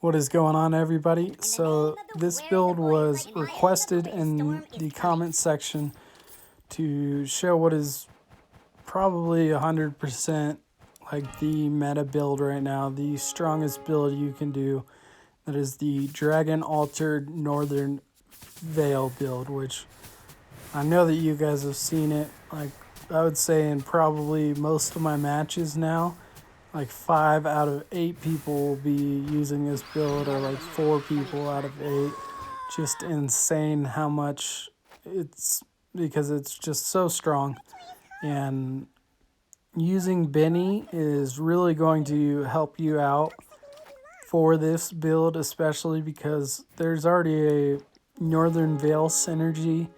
What is going on, everybody? So this build was requested in the comment section to show what is probably 100% like the meta build right now, the strongest build you can do. That is the Dragon Altered Northern Veil build, which I know that you guys have seen it, like I would say in probably most of my matches now. Like 5 out of 8 people will be using this build, or like 4 people out of 8. Just insane how much it's, because it's just so strong. And using Benny is really going to help you out for this build, especially because there's already a Northern Veil synergy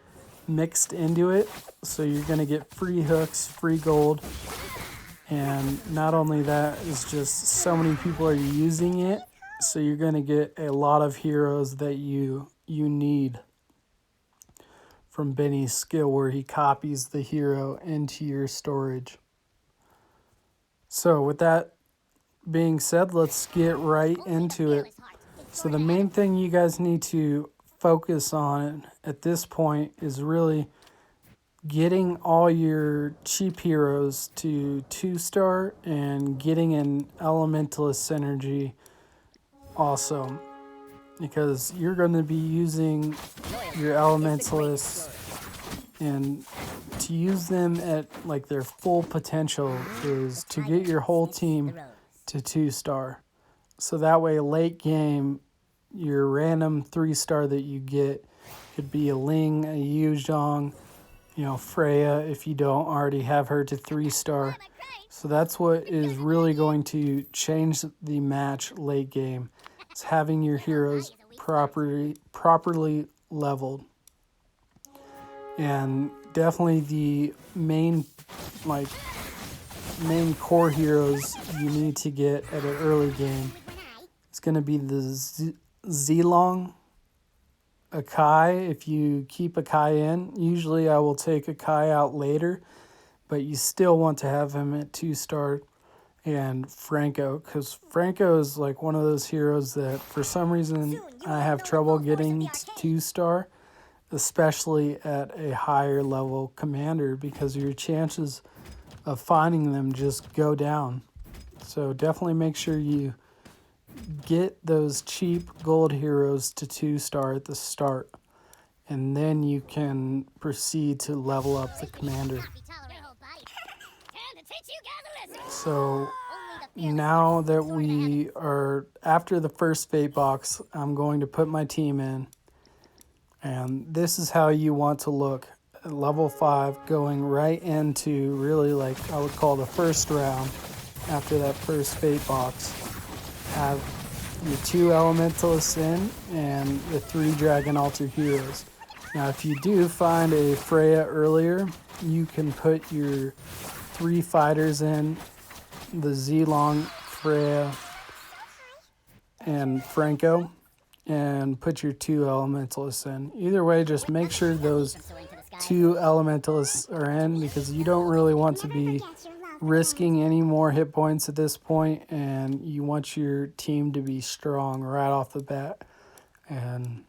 mixed into it. So you're going to get free hooks, free gold. And not only that, it's just so many people are using it, so you're going to get a lot of heroes that you need from Benny's skill, where he copies the hero into your storage. So with that being said, let's get right into it. So the main thing you guys need to focus on at this point is really getting all your cheap heroes to 2-star and getting an elementalist synergy also, because you're going to be using your elementalists, and to use them at like their full potential is to get your whole team to 2-star. So that way late game, your random 3-star that you get could be a Ling, a Yuzhong, Freya, if you don't already have her to 3-star. So that's what is really going to change the match late game. It's having your heroes properly leveled. And definitely the main core heroes you need to get at an early game. It's going to be the Zilong, Akai. If you keep Akai in, usually I will take Akai out later, but you still want to have him at 2-star. And Franco, because Franco is like one of those heroes that for some reason I have trouble getting to 2-star, especially at a higher level commander, because your chances of finding them just go down. So definitely make sure you get those cheap gold heroes to 2-star at the start, and then you can proceed to level up the commander. So now that we are after the first fate box, I'm going to put my team in, and this is how you want to look at level 5, going right into really like I would call the first round. After that first fate box, have your 2 elementalists in and the 3 dragon altered heroes. Now if you do find a Freya earlier, you can put your 3 fighters in, the Zilong, Freya, and Franco, and put your 2 elementalists in. Either way, just make sure those 2 elementalists are in, because you don't really want to be risking any more hit points at this point, and you want your team to be strong right off the bat. And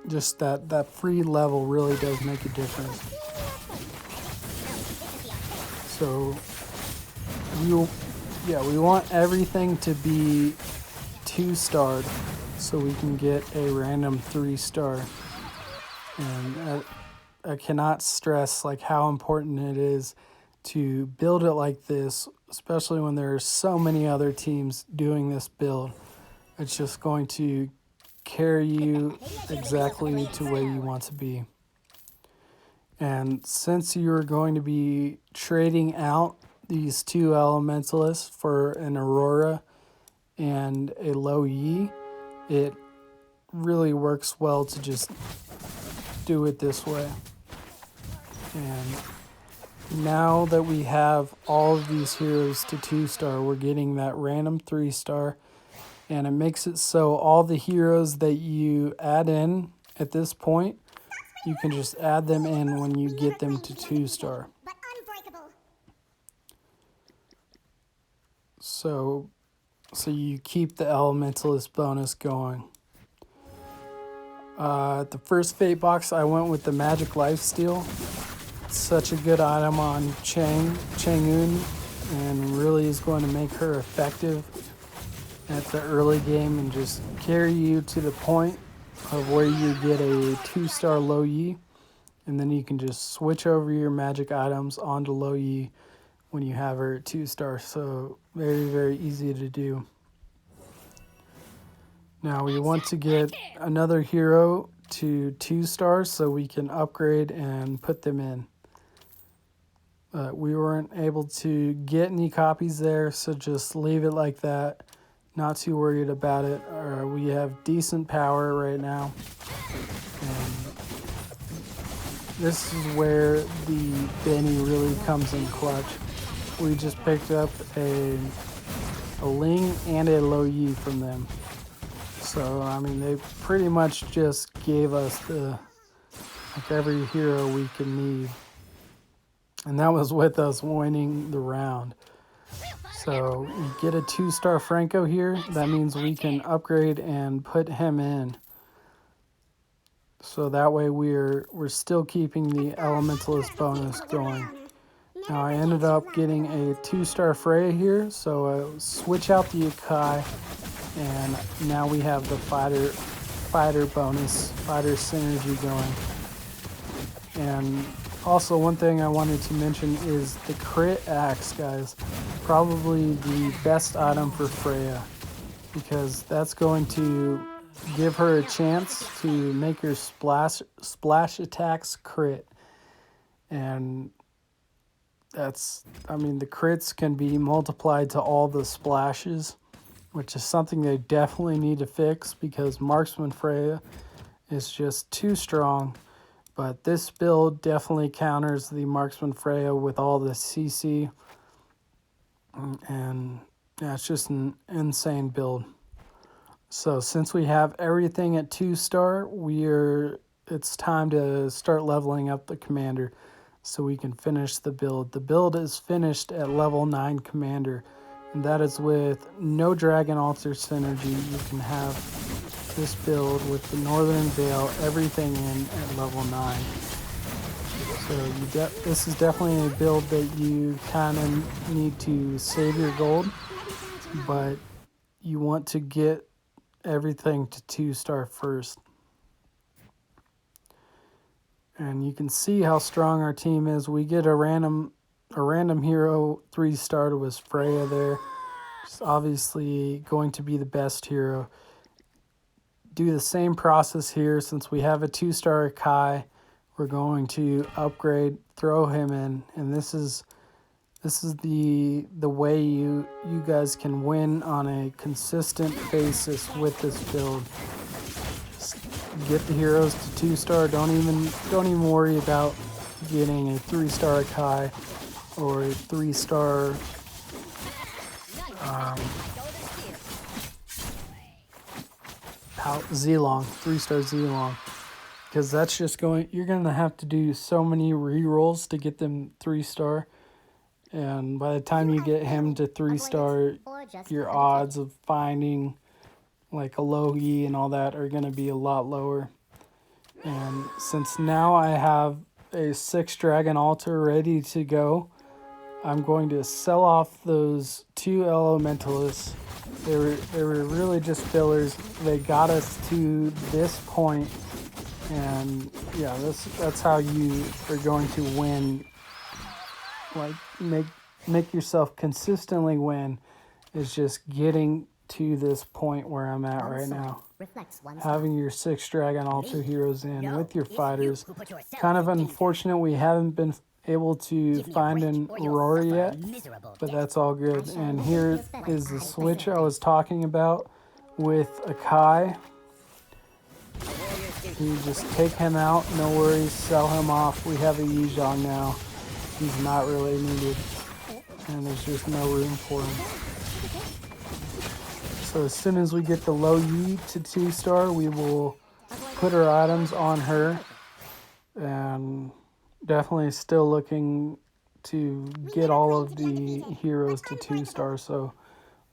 just that free level really does make a difference. So we want everything to be 2-starred so we can get a random 3-star. And I cannot stress like how important it is to build it like this, especially when there are so many other teams doing this build. It's just going to carry you exactly to where you want to be. And since you're going to be trading out these 2 elementalists for an Aurora and a low Yi, it really works well to just do it this way. And now that we have all of these heroes to 2-star, we're getting that random 3-star, and it makes it so all the heroes that you add in at this point, you can just add them in when you get them to 2-star. So so you keep the Elementalist bonus going. The first Fate box, I went with the Magic Lifesteal. Such a good item on Chang'un, and really is going to make her effective at the early game and just carry you to the point of where you get a 2-star Low Yi, and then you can just switch over your magic items onto Low Yi when you have her at 2-star. So very, very easy to do. Now we want to get another hero to 2 stars so we can upgrade and put them in. But we weren't able to get any copies there, so just leave it like that. Not too worried about it. We have decent power right now. And this is where the Benny really comes in clutch. We just picked up a Ling and a Low Yi from them. So, I mean, they pretty much just gave us every hero we can need. And that was with us winning the round. So, we get a 2-star Franco here. That means we can upgrade and put him in. So that way we're still keeping the Elementalist bonus going. Now I ended up getting a 2-star Freya here, so switch out the Akai. And now we have the fighter bonus, fighter synergy going. And also one thing I wanted to mention is the crit axe, guys. Probably the best item for Freya, because that's going to give her a chance to make her splash attacks crit. And that's, I mean, the crits can be multiplied to all the splashes, which is something they definitely need to fix because Marksman Freya is just too strong. But this build definitely counters the Marksman Freya with all the CC. And yeah, it's just an insane build. So since we have everything at 2-star, it's time to start leveling up the commander so we can finish the build. The build is finished at level 9 commander. And that is with no Dragon Altar synergy. You can have this build with the Northern Veil, everything in at level 9. So this is definitely a build that you kind of need to save your gold, but you want to get everything to 2-star first. And you can see how strong our team is. We get a random hero 3-star was Freya there. It's obviously going to be the best hero. Do the same process here. Since we have a 2-star Akai, we're going to upgrade, throw him in, and this is the way you guys can win on a consistent basis with this build. Just get the heroes to 2-star. Don't even worry about getting a 3-star Akai or a 3-star Zilong, 3-star Zilong, because that's just you're going to have to do so many rerolls to get them 3-star, and by the time you get him to 3-star, your odds of finding like a Low Yi and all that are going to be a lot lower. And since now I have a 6 Dragon Altar ready to go, I'm going to sell off those 2 Elementalists. They were really just fillers. They got us to this point, and yeah, that's how you are going to win. Like make yourself consistently win is just getting to this point where I'm at right now. Having your 6 Dragon Altar heroes in with your fighters. Kind of unfortunate we haven't been able to find an Aurora yet, but that's all good. And here is the switch I was talking about with Akai. You just take him out, no worries, sell him off. We have a Yizhong now. He's not really needed, and there's just no room for him. So as soon as we get the Low Yi to 2-star, we will put our items on her, and definitely still looking to get all of the heroes to 2-star, so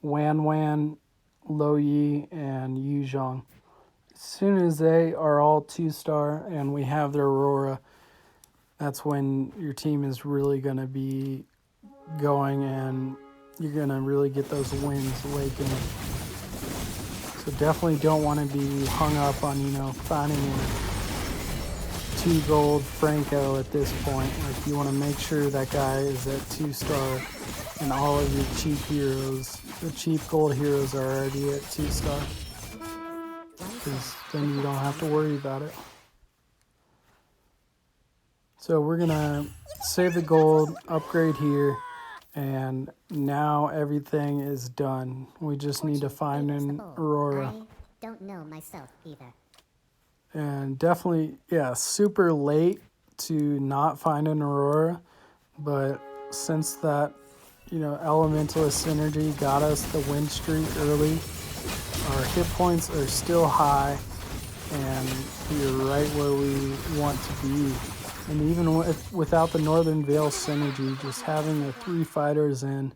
Wan Wan, Lo Yi, and Yu Zhang. As soon as they are all 2-star and we have their Aurora, that's when your team is really going to be going and you're going to really get those wins late game. So definitely don't want to be hung up on, finding a 2 gold Franco at this point. Like, you want to make sure that guy is at 2-star and all of your cheap heroes, the cheap gold heroes, are already at 2-star. Because then you don't have to worry about it. So we're going to save the gold, upgrade here, and now everything is done. We just need to find an Aurora. I don't know myself either. And definitely, yeah, super late to not find an Aurora. But since that, Elementalist Synergy got us the win streak early, our hit points are still high, and we're right where we want to be. And even without the Northern Veil Synergy, just having the 3 fighters in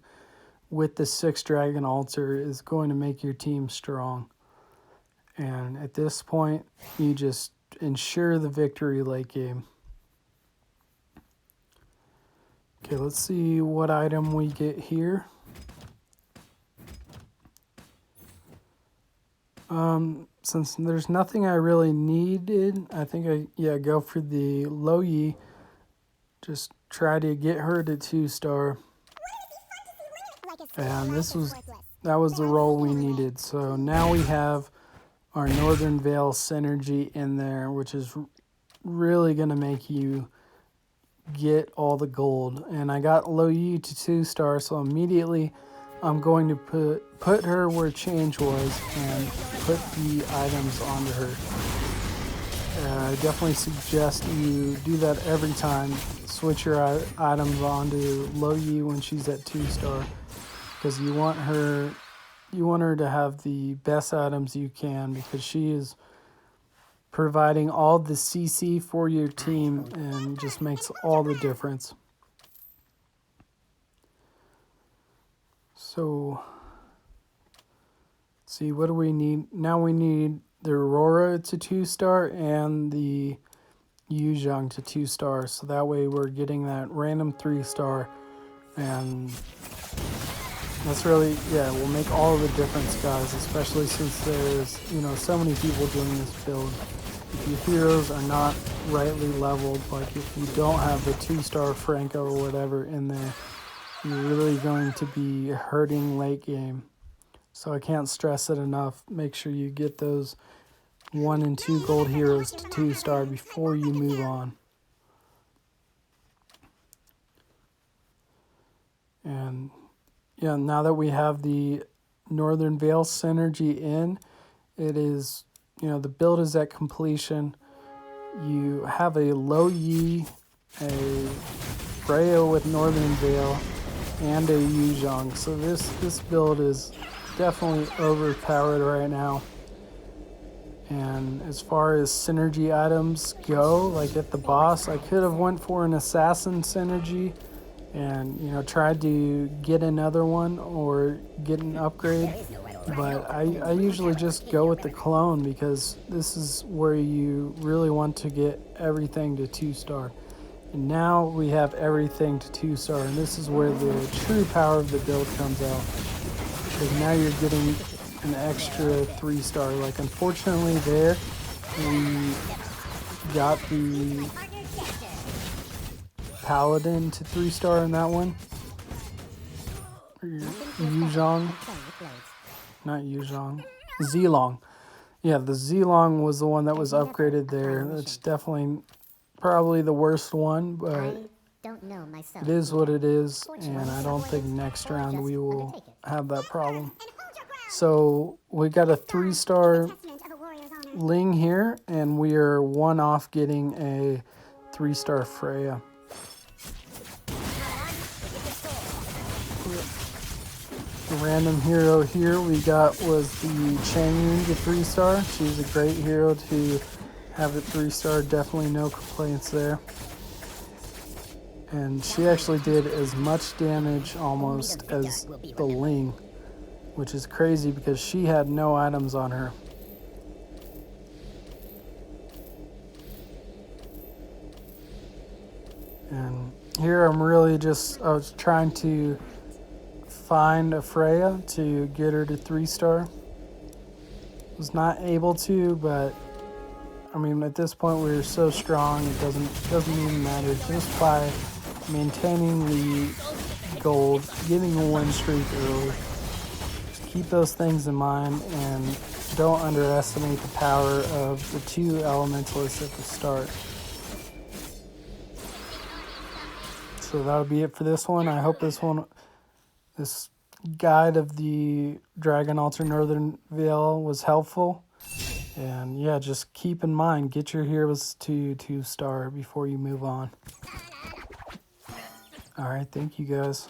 with the 6 Dragon Altar is going to make your team strong. And at this point, you just ensure the victory late game. Okay, let's see what item we get here. Since there's nothing I really needed, I think I go for the Lo Yi. Just try to get her to 2-star. And that was the role we needed. So now we have our Northern Veil Synergy in there, which is really going to make you get all the gold. And I got Lo Yi to 2-star, so immediately I'm going to put her where change was and put the items onto her. I definitely suggest you do that every time. Switch your items onto Lo Yi when she's at 2-star, because you want her to have the best items you can, because she is providing all the CC for your team and just makes all the difference. So, let's see, what do we need? Now we need the Aurora to 2-star and the Yu Zhang to 2-star. So that way we're getting that random 3-star. And that's really, will make all the difference, guys, especially since there's, so many people doing this build. If your heroes are not rightly leveled, like if you don't have the 2-star Franco or whatever in there, you're really going to be hurting late game. So I can't stress it enough. Make sure you get those 1 and 2 gold heroes to 2-star before you move on. And yeah, now that we have the Northern Veil Synergy in, it is, the build is at completion. You have a Lo Yi, a Freya with Northern Veil, and a Yu Zhang. So this build is definitely overpowered right now. And as far as synergy items go, like at the boss, I could have went for an assassin synergy and tried to get another one or get an upgrade. But I usually just go with the clone, because this is where you really want to get everything to 2-star. And now we have everything to 2-star, and this is where the true power of the build comes out. Because now you're getting an extra 3-star. Like, unfortunately there, we got the Paladin to 3-star in that one. Yu Zhang. Not Yu Zhang. Zilong. Yeah, the Zilong was the one that was upgraded there. That's definitely probably the worst one, but it is what it is, and I don't think next round we will have that problem. So we got a 3-star Ling here, and we are 1 off getting a 3-star Freya. The random hero here we got was the Chang Yun to 3-star. She's a great hero to have it 3-star, definitely no complaints there. And she actually did as much damage almost as the Ling. which is crazy because she had no items on her. And here I was trying to find a Freya to get her to 3-star. Was not able to, but I mean at this point we're so strong it doesn't even matter. Just by maintaining the gold, getting a win streak early. Just keep those things in mind and don't underestimate the power of the 2 elementalists at the start. So that'll be it for this one. I hope this guide of the Dragon Altar Northern Vale was helpful. And yeah, just keep in mind, get your heroes to 2-star before you move on. Alright, thank you guys.